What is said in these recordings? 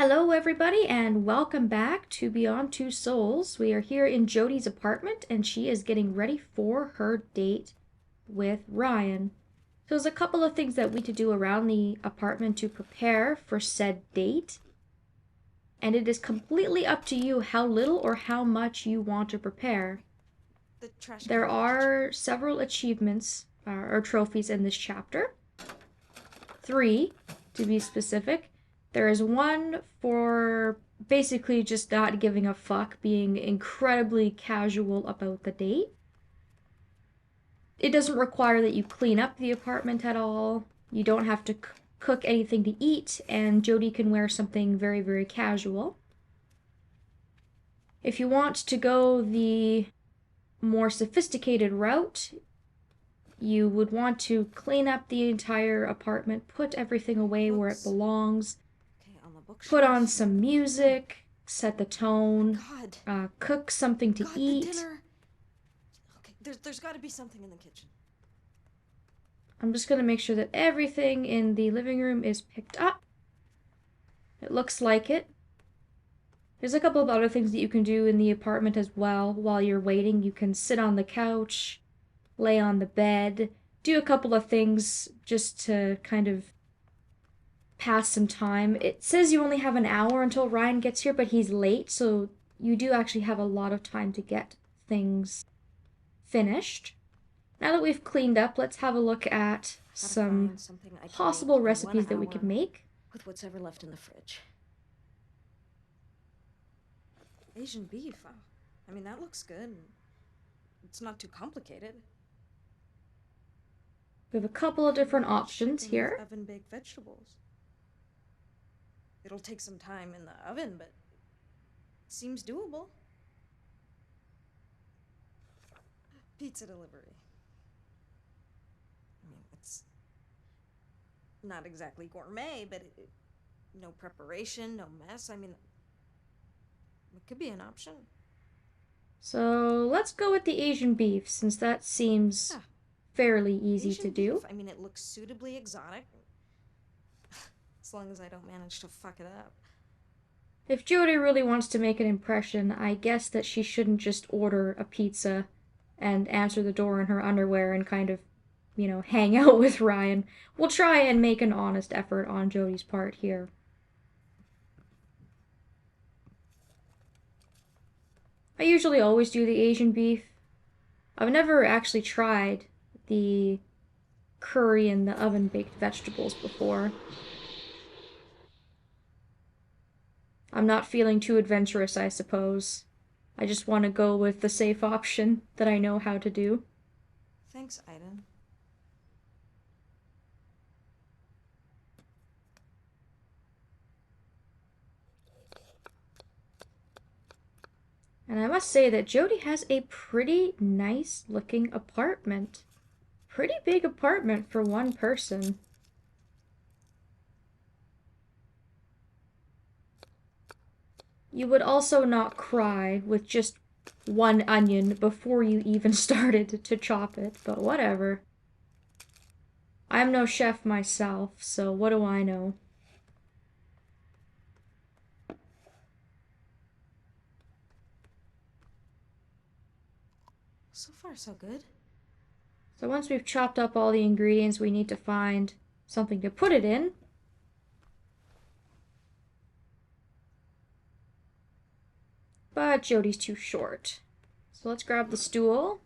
Hello, everybody, and welcome back to Beyond Two Souls. We are here in Jodie's apartment, and she is getting ready for her date with Ryan. So there's a couple of things that we need to do around the apartment to prepare for said date, and it is completely up to you how little or how much you want to prepare. There are several achievements or trophies in this chapter. 3, to be specific. There is one for basically just not giving a fuck, being incredibly casual about the date. It doesn't require that you clean up the apartment at all. You don't have to cook anything to eat, and Jodie can wear something very, very casual. If you want to go the more sophisticated route, you would want to clean up the entire apartment, put everything away where it belongs, put on some music, set the tone, cook something to eat. Dinner. Okay, there's got to be something in the kitchen. I'm just going to make sure that everything in the living room is picked up. It looks like it. There's a couple of other things that you can do in the apartment as well while you're waiting. You can sit on the couch, lay on the bed, do a couple of things just to kind of pass some time. It says you only have an hour until Ryan gets here, but he's late, so you do actually have a lot of time to get things finished. Now that we've cleaned up, let's have a look at some possible recipes that we could make. With what's ever left in the fridge. Asian beef. I mean, that looks good. It's not too complicated. We have a couple of different options here. Oven-baked vegetables. It'll take some time in the oven, but it seems doable. Pizza delivery. I mean, it's not exactly gourmet, but no preparation, no mess. I mean, it could be an option. So let's go with the Asian beef, since that seems fairly easy Asian to do. Beef, I mean, it looks suitably exotic. As long as I don't manage to fuck it up. If Jodie really wants to make an impression, I guess that she shouldn't just order a pizza and answer the door in her underwear and kind of, hang out with Ryan. We'll try and make an honest effort on Jodie's part here. I usually always do the Asian beef. I've never actually tried the curry and the oven-baked vegetables before. I'm not feeling too adventurous, I suppose. I just want to go with the safe option that I know how to do. Thanks, Aiden. And I must say that Jodie has a pretty nice looking apartment. Pretty big apartment for one person. You would also not cry with just one onion before you even started to chop it, but whatever. I'm no chef myself, so what do I know? So far, so good. So once we've chopped up all the ingredients, we need to find something to put it in. But Jodie's too short. So let's grab the stool.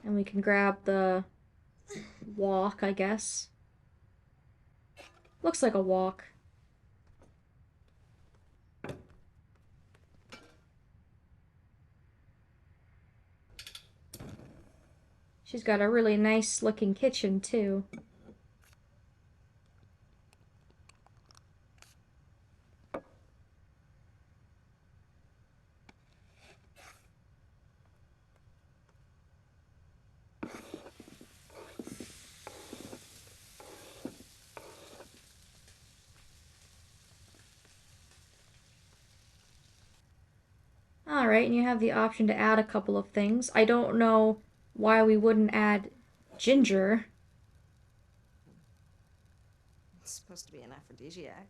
And we can grab the wok, I guess. Looks like a wok. She's got a really nice looking kitchen too. Alright, and you have the option to add a couple of things. I don't know why we wouldn't add ginger. It's supposed to be an aphrodisiac.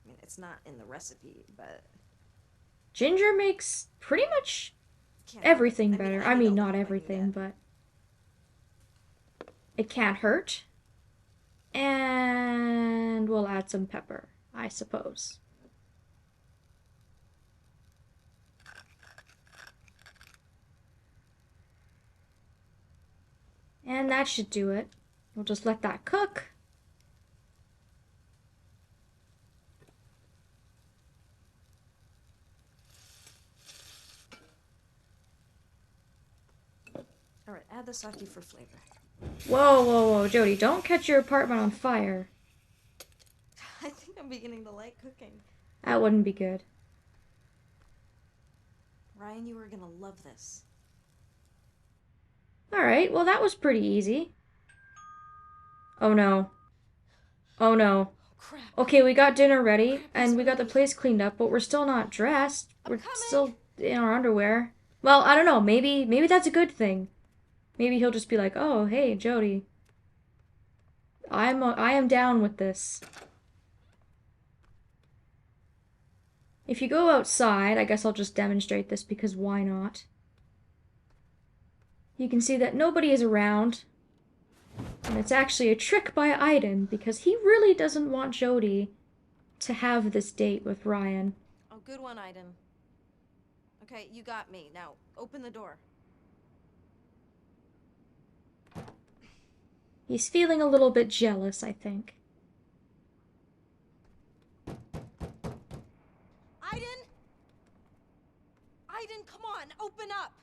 I mean, it's not in the recipe, but Ginger makes pretty much can't hurt. everything I mean, better. I I need mean, all the not help I can everything, get. but it can't hurt. And we'll add some pepper, I suppose. And that should do it. We'll just let that cook. All right, add the sake for flavor. Whoa, whoa, whoa, Jodie, don't catch your apartment on fire. I think I'm beginning to like cooking. That wouldn't be good. Ryan, you are gonna love this. Alright, well, that was pretty easy. Oh no. Oh no. Oh, crap. Okay, we got dinner ready, Crap, he's and we got the early. place cleaned up, but we're still not dressed. I'm We're coming. still in our underwear. Well, I don't know, maybe that's a good thing. Maybe he'll just be like, oh, hey, Jodie. I am down with this. If you go outside, I guess I'll just demonstrate this because why not? You can see that nobody is around. And it's actually a trick by Aiden because he really doesn't want Jodie to have this date with Ryan. Oh, good one, Aiden. Okay, you got me. Now, open the door. He's feeling a little bit jealous, I think. Aiden! Aiden, come on, open up!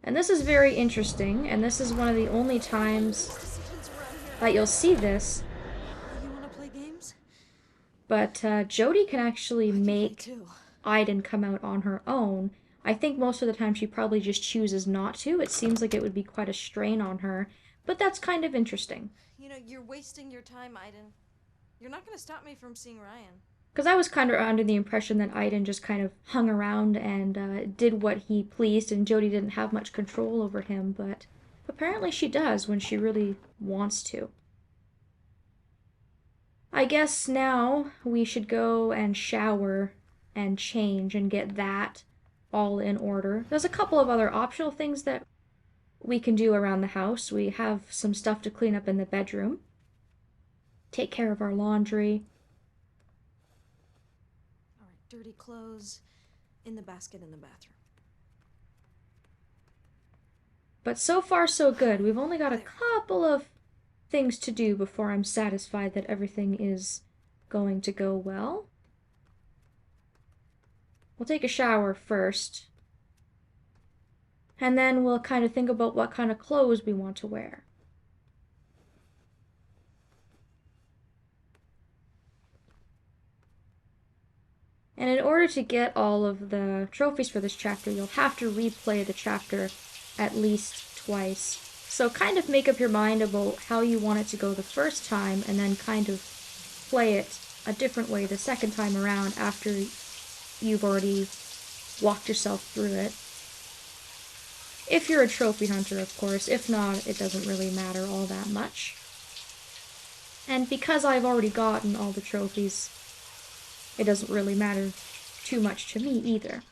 And this is very interesting, and this is one of the only times that you'll see this. You wanna play games? But Jodie can actually I can play make too. Aiden come out on her own. I think most of the time she probably just chooses not to. It seems like it would be quite a strain on her, but that's kind of interesting. You know, you're wasting your time, Aiden. You're not gonna stop me from seeing Ryan. Because I was kind of under the impression that Aiden just kind of hung around and did what he pleased, and Jodie didn't have much control over him, but apparently she does when she really wants to. I guess now we should go and shower and change and get that all in order. There's a couple of other optional things that we can do around the house. We have some stuff to clean up in the bedroom, take care of our laundry. All right, dirty clothes in the basket in the bathroom. But so far, so good. We've only got a couple of things to do before I'm satisfied that everything is going to go well. We'll take a shower first, and then we'll kind of think about what kind of clothes we want to wear. And in order to get all of the trophies for this chapter, you'll have to replay the chapter at least twice. So kind of make up your mind about how you want it to go the first time, and then kind of play it a different way the second time around after you've already walked yourself through it. If you're a trophy hunter, of course. If not, it doesn't really matter all that much. And because I've already gotten all the trophies, it doesn't really matter too much to me either.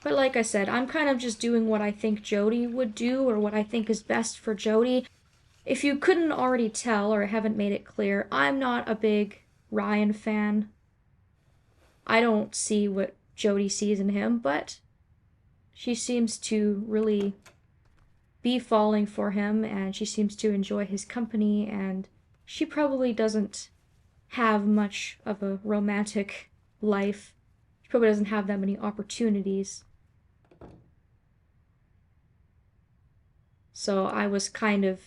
But like I said, I'm kind of just doing what I think Jodie would do, or what I think is best for Jodie. If you couldn't already tell, or haven't made it clear, I'm not a big Ryan fan. I don't see what Jodie sees in him, but she seems to really be falling for him, and she seems to enjoy his company, and she probably doesn't have much of a romantic life. She probably doesn't have that many opportunities. So I was kind of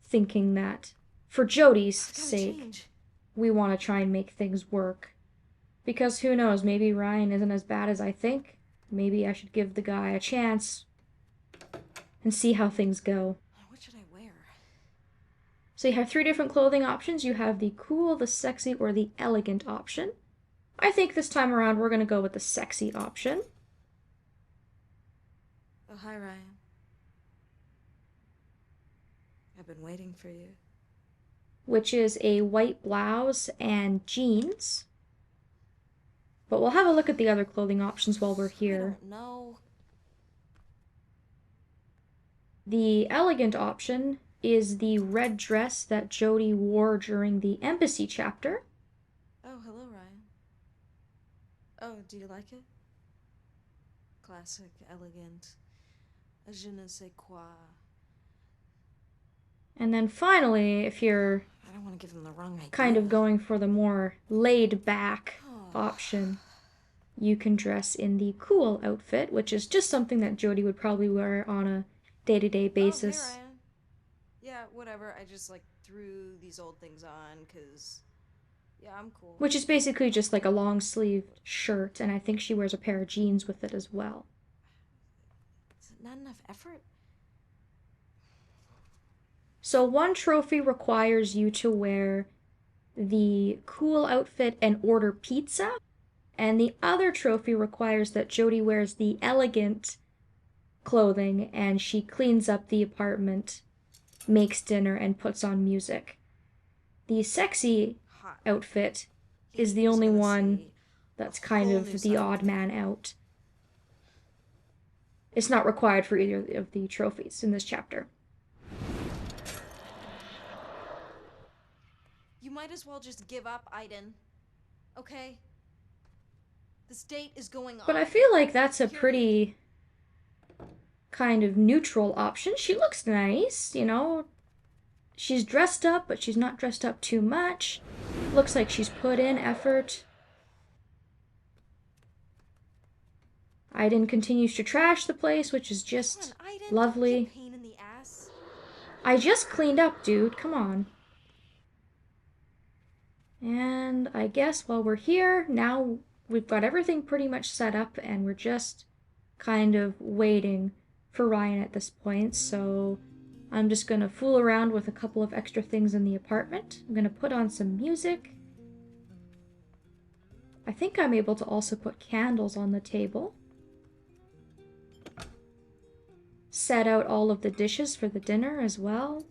thinking that for Jodie's sake, we want to try and make things work. Because who knows, maybe Ryan isn't as bad as I think. Maybe I should give the guy a chance and see how things go. What should I wear? So you have 3 different clothing options. You have the cool, the sexy, or the elegant option. I think this time around we're going to go with the sexy option. Oh, hi, Ryan. I've been waiting for you. which is a white blouse and jeans. But we'll have a look at the other clothing options while we're I here. don't know. The elegant option is the red dress that Jodie wore during the embassy chapter. Oh, hello, Ryan. Oh, do you like it? Classic, elegant, je ne sais quoi. And then finally, if you're I don't want to give them the wrong idea. kind of going for the more laid back option, you can dress in the cool outfit, which is just something that Jodie would probably wear on a day-to-day basis. Oh, hey, Ryan. Yeah, whatever. I just, like, threw these old things on, because, yeah, I'm cool. Which is basically just like a long-sleeved shirt, and I think she wears a pair of jeans with it as well. Is it not enough effort? So one trophy requires you to wear the cool outfit and order pizza, and the other trophy requires that Jodie wears the elegant clothing and she cleans up the apartment, makes dinner, and puts on music. The sexy Hot. outfit is the only one that's kind whole of new the side odd of me. man out. It's not required for either of the trophies in this chapter. You might as well just give up, Aiden. Okay? This date is going on. But I feel like that's a pretty kind of neutral option. She looks nice, you know. She's dressed up, but she's not dressed up too much. Looks like she's put in effort. Aiden continues to trash the place, which is just Aiden, lovely. pain in the ass. I just cleaned up, dude. Come on. And I guess while we're here, now we've got everything pretty much set up and we're just kind of waiting for Ryan at this point. So I'm just gonna fool around with a couple of extra things in the apartment. I'm gonna put on some music. I think I'm able to also put candles on the table. Set out all of the dishes for the dinner as well.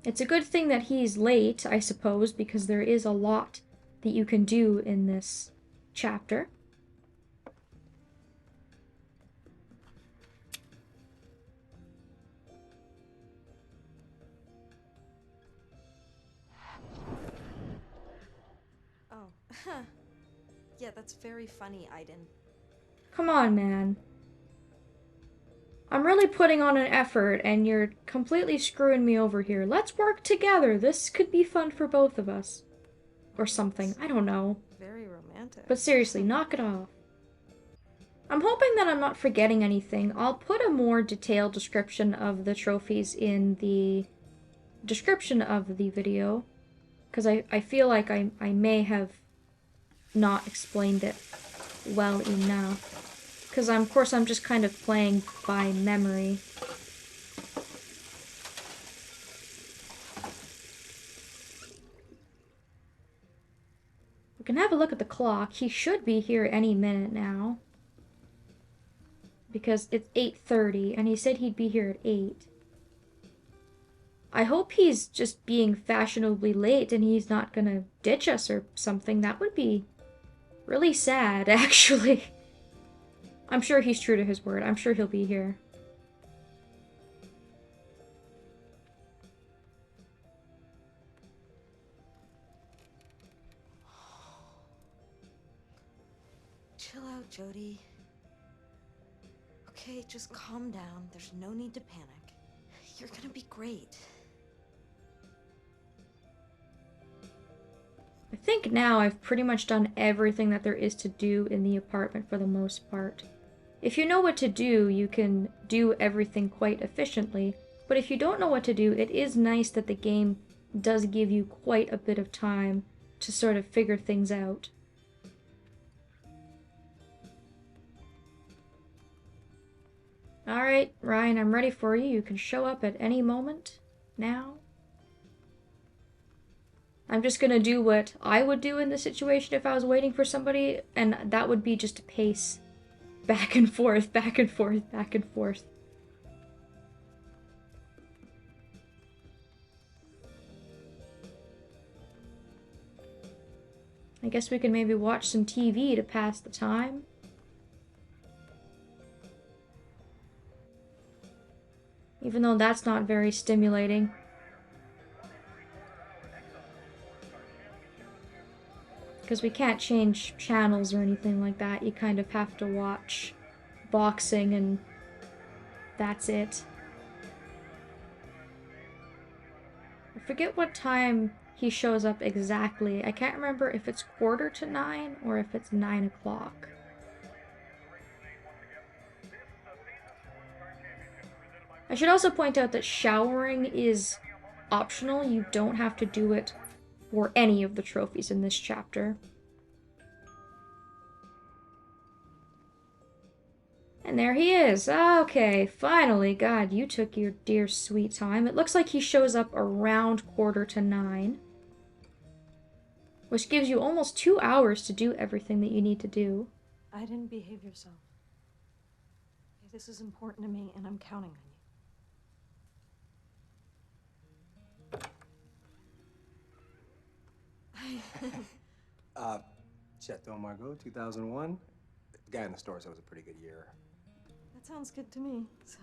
It's a good thing that he's late, I suppose, because there is a lot that you can do in this chapter. Oh, yeah, that's very funny, Aiden. Come on, man. I'm really putting on an effort, and you're completely screwing me over here. Let's work together. This could be fun for both of us. Or something. I don't know. Very romantic. But seriously, knock it off. I'm hoping that I'm not forgetting anything. I'll put a more detailed description of the trophies in the description of the video, because I feel like I may have not explained it well enough. Because of course I'm just kind of playing by memory. We can have a look at the clock. He should be here any minute now. Because it's 8:30 and he said he'd be here at 8. I hope he's just being fashionably late and he's not gonna ditch us or something. That would be really sad, actually. I'm sure he's true to his word. I'm sure he'll be here. Chill out, Jodie. Okay, just calm down. There's no need to panic. You're gonna be great. I think now I've pretty much done everything that there is to do in the apartment for the most part. If you know what to do, you can do everything quite efficiently, but if you don't know what to do, it is nice that the game does give you quite a bit of time to sort of figure things out. Alright, Ryan, I'm ready for you. You can show up at any moment now. I'm just gonna do what I would do in this situation if I was waiting for somebody, and that would be just to pace back and forth, back and forth, back and forth. I guess we can maybe watch some TV to pass the time. Even though that's not very stimulating. Because we can't change channels or anything like that. You kind of have to watch boxing and that's it. I forget what time he shows up exactly. I can't remember if it's 8:45 or if it's 9 o'clock. I should also point out that showering is optional. You don't have to do it for any of the trophies in this chapter. And there he is. Okay, finally. God, you took your dear sweet time. It looks like he shows up around 8:45, which gives you almost 2 hours to do everything that you need to do. I didn't behave yourself. Okay, this is important to me, and I'm counting on you. Chateau Margaux, 2001. The guy in the store said it was a pretty good year. That sounds good to me. So.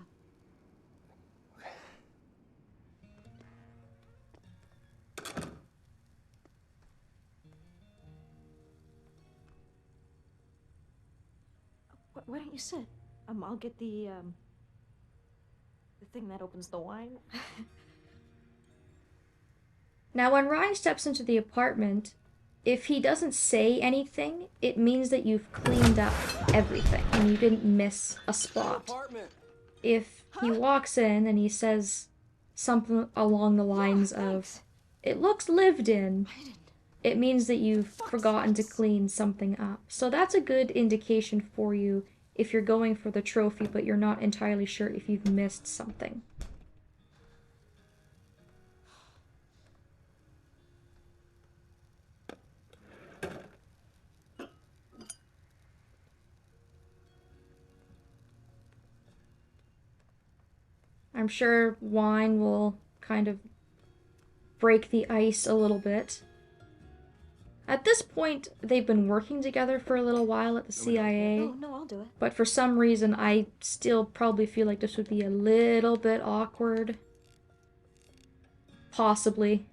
Why don't you sit? I'll get the thing that opens the wine. Now, when Ryan steps into the apartment, if he doesn't say anything, it means that you've cleaned up everything and you didn't miss a spot. If he walks in and he says something along the lines of, "It looks lived in," it means that you've forgotten to clean something up. So that's a good indication for you if you're going for the trophy, but you're not entirely sure if you've missed something. I'm sure wine will kind of break the ice a little bit. At this point, they've been working together for a little while at the CIA. No, I'll do it. But for some reason, I still probably feel like this would be a little bit awkward. Possibly.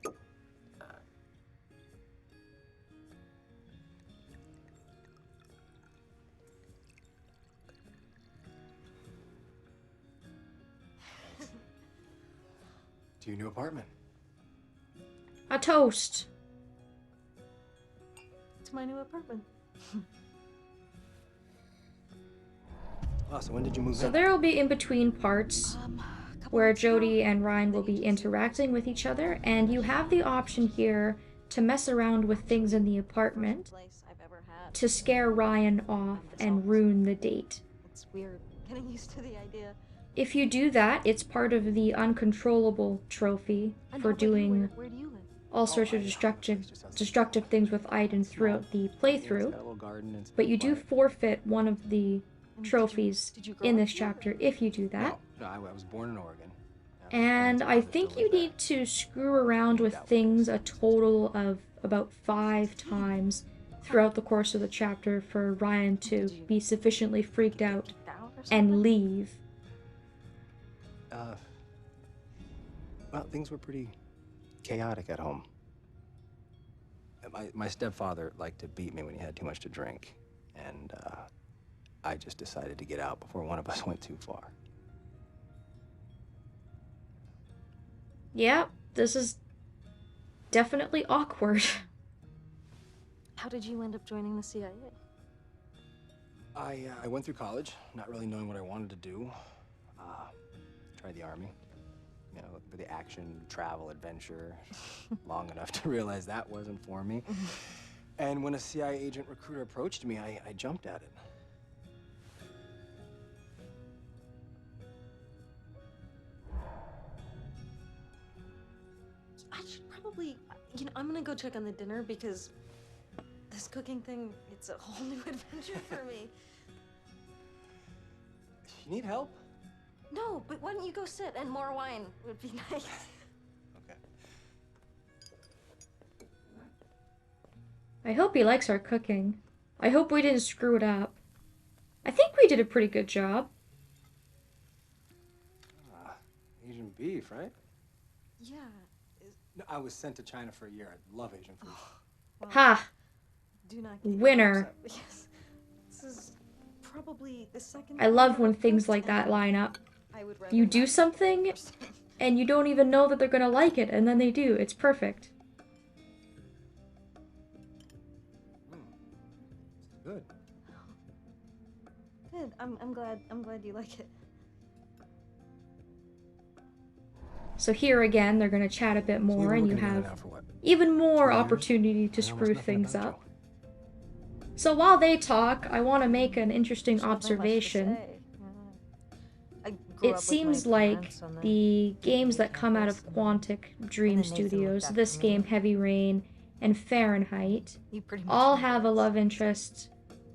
To your new apartment. A toast. To my new apartment. Oh, so when did you move in? So there will be in-between parts where Jodie and Ryan will be interacting with each other, and you have the option here to mess around with things in the apartment to scare Ryan off and ruin the date. It's weird getting used to the idea. If you do that, it's part of the uncontrollable trophy for doing Where do you live? all sorts of destructive things with Aiden throughout the playthrough, but you do forfeit one of the trophies in this chapter if you do that. No, I was born in Oregon. And I think you need to screw around with things a total of about 5 times throughout the course of the chapter for Ryan to be sufficiently freaked out and leave. Well, things were pretty chaotic at home. My stepfather liked to beat me when he had too much to drink, and I just decided to get out before one of us went too far. Yeah, this is definitely awkward. How did you end up joining the CIA? I went through college, not really knowing what I wanted to do. Tried the Army. You know, for the action, travel, adventure. Long enough to realize that wasn't for me. And when a CIA agent recruiter approached me, I jumped at it. I should probably, I'm gonna go check on the dinner because this cooking thing, it's a whole new adventure for me. You need help? No, but why don't you go sit, and more wine would be nice. Okay. I hope he likes our cooking. I hope we didn't screw it up. I think we did a pretty good job. Asian beef, right? Yeah. No, I was sent to China for a year. I love Asian food. Well, Ha! do not get your Winner. hopes up, because this is probably the second I time love that when I've things cooked, like that and line up. I would rather You not do be the something, person. and you don't even know that they're gonna like it, and then they do. It's perfect. Good. Good. I'm glad you like it. So here again, they're gonna chat a bit So we've more, been and you working together have now for what? even more 2 years? opportunity to I know almost screw nothing things about up. Joe. So while they talk, I want to make an interesting There's nothing much to observation. say. I grew It up seems with my like parents on the games Bay that come out campus, of Quantic Dream then Nathan looked Studios, after this me. game, Heavy Rain, and Fahrenheit, You pretty much all know have a this. love interest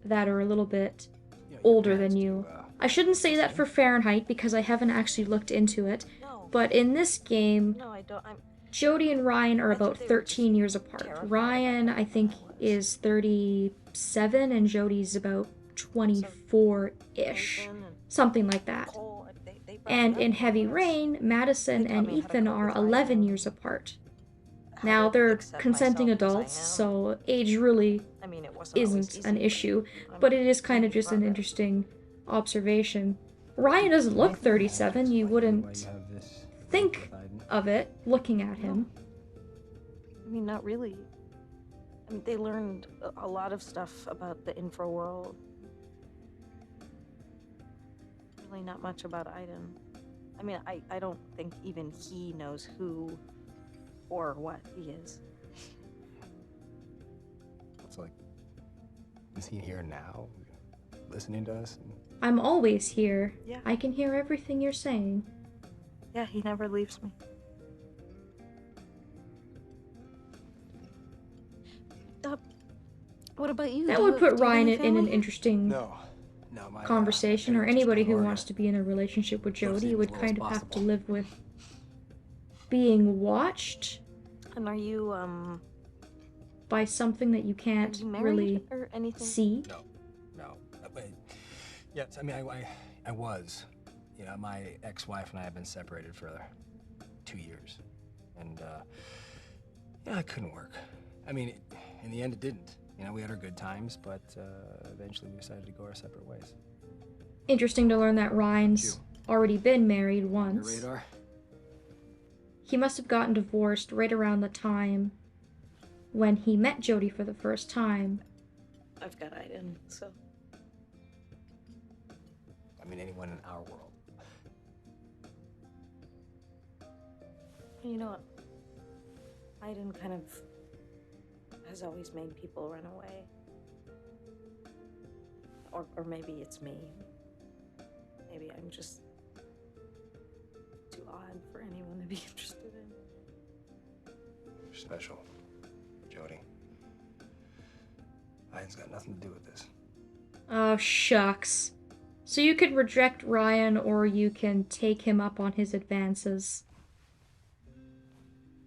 that are a little bit You know, your older parents than do, you. I shouldn't say that for Fahrenheit because I haven't actually looked into it, No. but in this game, No, I don't. Jodie and Ryan are I think about they were just 13 years apart. terrified Ryan, about I think, I was. is 37 and Jodie's about 24-ish. Nathan and Something like that. Cole, they brought And me in up Heavy more or less. Rain, Madison They taught and me how to Ethan cope are with 11 writing, years apart. how Now, to they're accept consenting myself as I adults, am. so age really I mean, it wasn't always isn't easy, an issue, I'm but it is kind of making just an progress. interesting observation. Ryan doesn't look 37, you wouldn't think of it looking at him. I mean, not really. I mean, they learned a lot of stuff about the infra world. Really not much about Aiden. I mean, I don't think even he knows who or what he is. It's like, is he here now, listening to us? I'm always here. Yeah. I can hear everything you're saying. Yeah, he never leaves me. What about you? That Do would you- put do you have Ryan any in an family? interesting No, my conversation, or parents just anybody in who Oregon. wants to be in a relationship with Lives Jodie as would little kind as of have to possible. live with being watched And are you by something that you are can't you married really or anything? see. No. Yes, I mean, I was. You know, my ex-wife and I have been separated for 2 years. And, yeah, it couldn't work. I mean, in the end, it didn't. You know, we had our good times, but eventually we decided to go our separate ways. Interesting to learn that Ryan's already been married Your once. radar? He must have gotten divorced right around the time when he met Jodie for the first time. I've got Aiden, so. I mean, anyone in our world. You know what? Aiden kind of has always made people run away. Or maybe it's me. Maybe I'm just too odd for anyone to be interested in. You're special, Jodie. Aiden's got nothing to do with this. Oh, shucks. So you could reject Ryan, or you can take him up on his advances.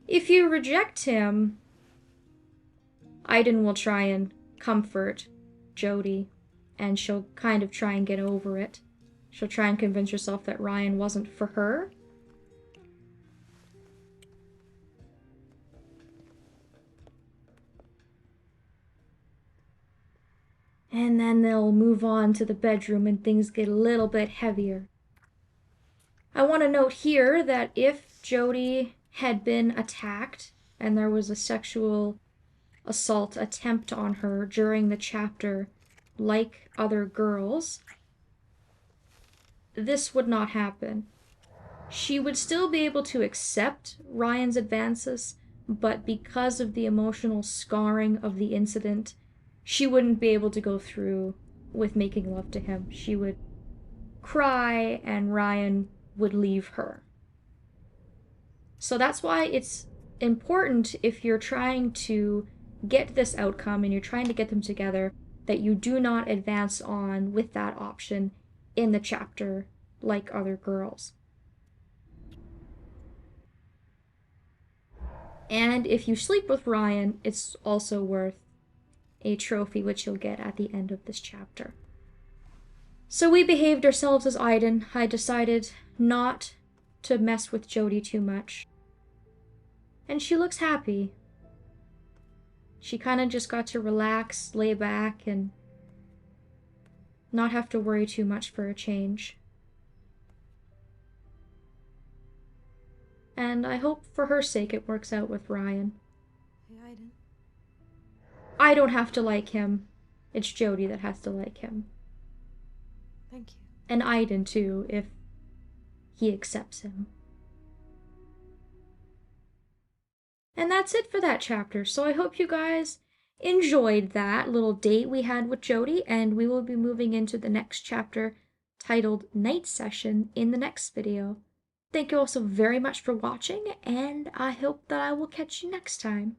If you reject him, Aiden will try and comfort Jodie, and she'll kind of try and get over it. She'll try and convince herself that Ryan wasn't for her. And then they'll move on to the bedroom and things get a little bit heavier. I want to note here that if Jodie had been attacked and there was a sexual assault attempt on her during the chapter, like other girls, this would not happen. She would still be able to accept Ryan's advances, but because of the emotional scarring of the incident, she wouldn't be able to go through with making love to him. She would cry and Ryan would leave her. So that's why it's important if you're trying to get this outcome and you're trying to get them together that you do not advance on with that option in the chapter like other girls. And if you sleep with Ryan, it's also worth a trophy which you'll get at the end of this chapter. So we behaved ourselves as Aiden. I decided not to mess with Jodie too much. And she looks happy. She kind of just got to relax, lay back, and not have to worry too much for a change. And I hope for her sake it works out with Ryan. Hey, Aiden. I don't have to like him. It's Jodie that has to like him. Thank you. And Aiden, too, if he accepts him. And that's it for that chapter. So I hope you guys enjoyed that little date we had with Jodie, and we will be moving into the next chapter titled Night Session in the next video. Thank you all so very much for watching, and I hope that I will catch you next time.